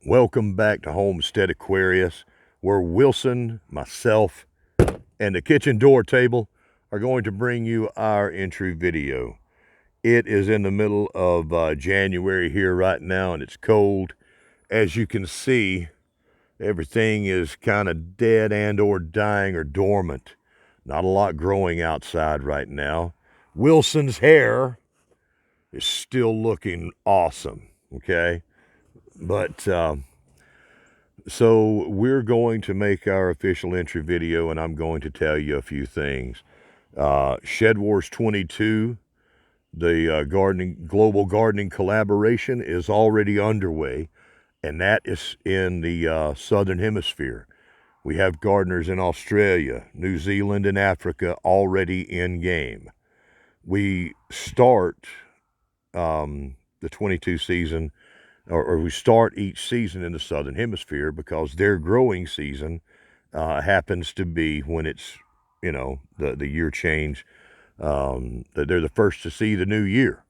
Welcome back to Homestead Aquarius, where Wilson, myself, and the kitchen door table are going to bring you our entry video. It is in the middle of January here right now, and it's cold. As you can see, everything is kind of dead and or dying or dormant. Not a lot growing outside right now. Wilson's hair is still looking awesome, okay? But so we're going to make our official entry video, and I'm going to tell you a few things. SHEDWARS22, the global gardening collaboration, is already underway, and that is in the southern hemisphere. We have gardeners in Australia, New Zealand, and Africa already in game. We start the 22 season, or we start each season in the southern hemisphere because their growing season happens to be when it's, the year change. They're the first to see the new year.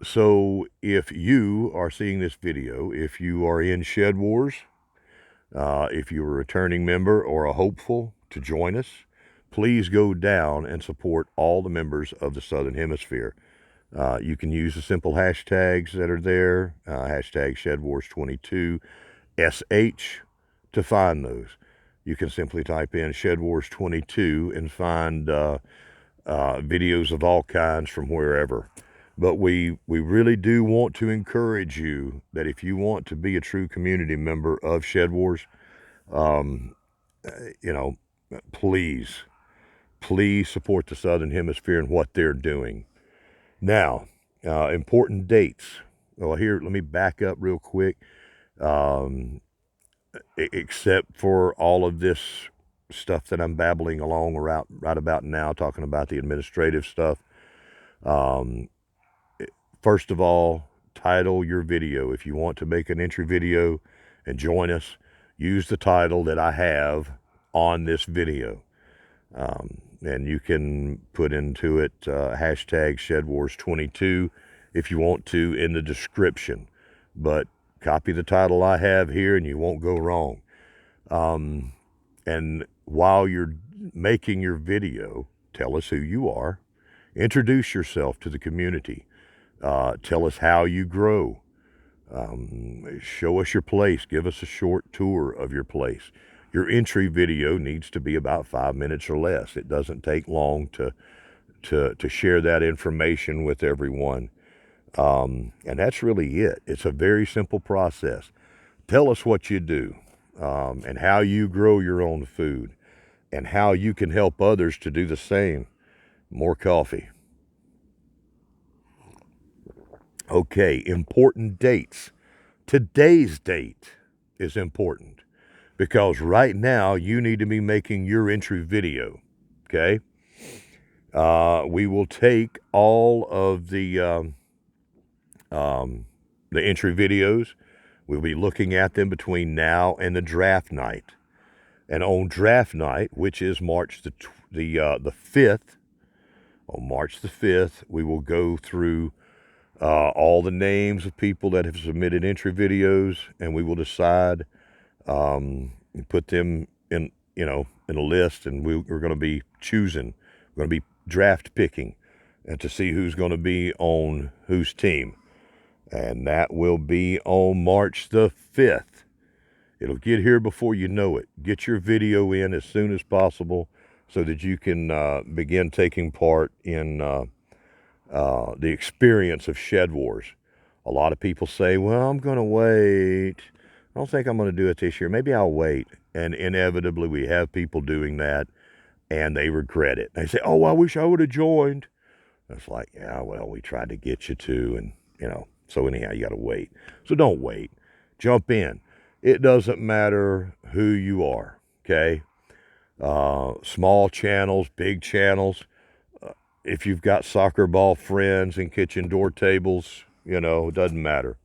So if you are seeing this video, if you are in Shed Wars, if you're a returning member or a hopeful to join us, please go down and support all the members of the southern hemisphere. You can use the simple hashtags that are there, hashtag SHEDWARS22, SH, to find those. You can simply type in SHEDWARS22 and find videos of all kinds from wherever. But we really do want to encourage you that if you want to be a true community member of Shed Wars, please support the Southern Hemisphere and what they're doing. Now, important dates. Well, here, let me back up real quick. Except for all of this stuff that I'm babbling along right about now, talking about the administrative stuff. First of all, title your video. If you want to make an entry video and join us, use the title that I have on this video. And you can put into it hashtag SHEDWARS22 if you want to in the description. But copy the title I have here and you won't go wrong. And while you're making your video, tell us who you are. Introduce yourself to the community. Tell us how you grow. Show us your place. Give us a short tour of your place. Your entry video needs to be about 5 minutes or less. It doesn't take long to share that information with everyone. And that's really it. It's a very simple process. Tell us what you do, and how you grow your own food, and how you can help others to do the same. More coffee. Okay, important dates. Today's date is important because right now you need to be making your entry video, okay? We will take all of the entry videos. We'll be looking at them between now and the draft night. And on draft night, which is March the 5th, on March the 5th, we will go through all the names of people that have submitted entry videos, and we will decide, put them in a list, and we're going to be choosing. We're going to be draft picking, and to see who's going to be on whose team. And that will be on March the 5th. It'll get here before you know it. Get your video in as soon as possible so that you can begin taking part in the experience of Shed Wars. A lot of people say, well, I'm going to wait. I don't think I'm going to do it this year. Maybe I'll wait. And inevitably we have people doing that and they regret it. They say, oh, I wish I would have joined. It's like, yeah, well, we tried to get you to, and so anyhow, you got to wait. So don't wait. Jump in. It doesn't matter who you are, okay? Small channels, big channels. If you've got soccer ball friends and kitchen door tables, it doesn't matter.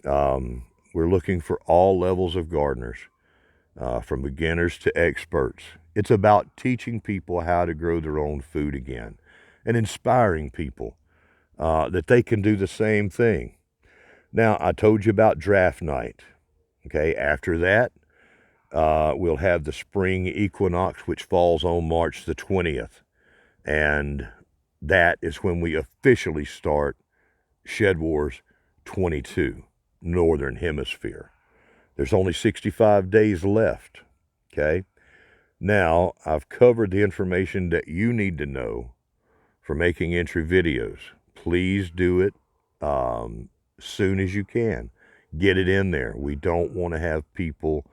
We're looking for all levels of gardeners, from beginners to experts. It's about teaching people how to grow their own food again and inspiring people that they can do the same thing. Now, I told you about draft night. Okay, after that, we'll have the spring equinox, which falls on March the 20th. And that is when we officially start SHEDWARS22, Northern Hemisphere. There's only 65 days left, okay? Now, I've covered the information that you need to know for making entry videos. Please do it soon as you can. Get it in there. We don't want to have people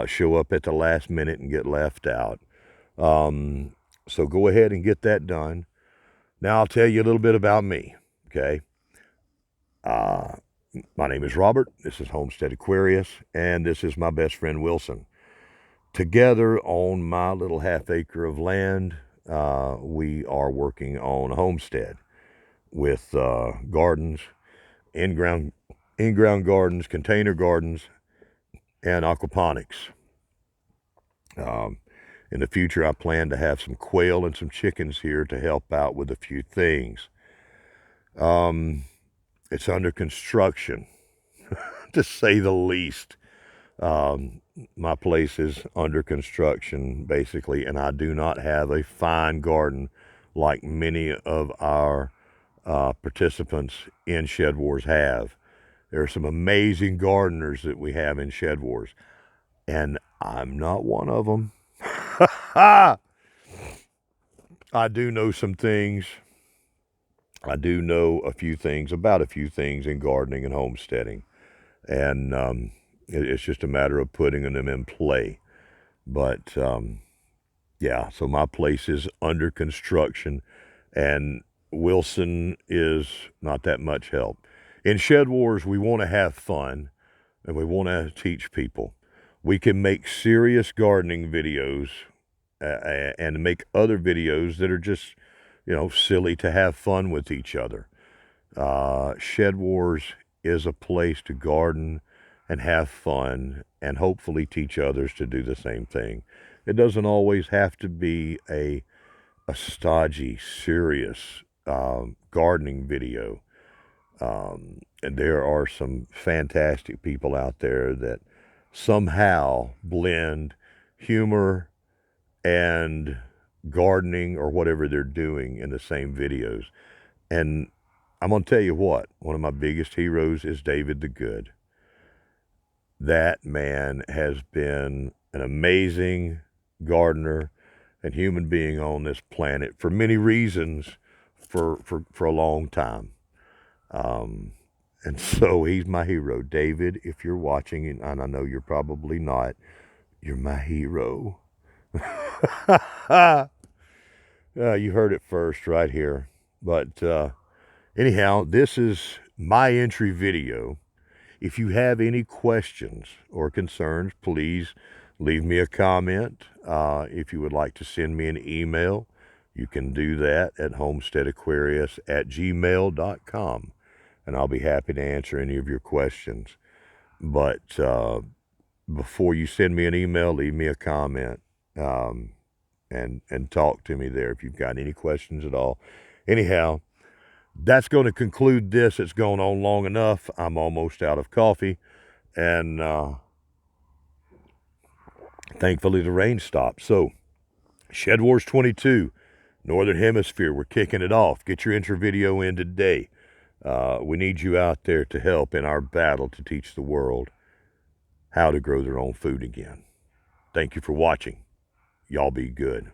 show up at the last minute and get left out. So go ahead and get that done. Now I'll tell you a little bit about me, okay? My name is Robert. This is Homestead Aquarius, and this is my best friend Wilson. Together on my little half acre of land, we are working on a homestead with gardens, in-ground gardens, container gardens, and aquaponics. In the future, I plan to have some quail and some chickens here to help out with a few things. It's under construction, to say the least. My place is under construction, basically, and I do not have a fine garden like many of our participants in Shed Wars have. There are some amazing gardeners that we have in Shed Wars, and I'm not one of them. I do know some things. I do know a few things in gardening and homesteading, and it's just a matter of putting them in play. But yeah, so my place is under construction, and Wilson is not that much help. In Shed Wars, we want to have fun, and we want to teach people. We can make serious gardening videos and make other videos that are just, silly to have fun with each other. Shed Wars is a place to garden and have fun and hopefully teach others to do the same thing. It doesn't always have to be a stodgy, serious gardening video. And there are some fantastic people out there that somehow blend humor and gardening or whatever they're doing in the same videos. And I'm going to tell you what, one of my biggest heroes is David the Good. That man has been an amazing gardener and human being on this planet for many reasons for a long time. And so he's my hero. David, if you're watching, and I know you're probably not, you're my hero. You heard it first right here. But anyhow, this is my entry video. If you have any questions or concerns, please leave me a comment. If you would like to send me an email, you can do that at homesteadaquarius@gmail.com, and I'll be happy to answer any of your questions. But before you send me an email, leave me a comment and talk to me there if you've got any questions at all. Anyhow, that's going to conclude this. It's gone on long enough. I'm almost out of coffee, and thankfully the rain stopped. So, Shed Wars 22, Northern Hemisphere, we're kicking it off. Get your intro video in today. We need you out there to help in our battle to teach the world how to grow their own food again. Thank you for watching. Y'all be good.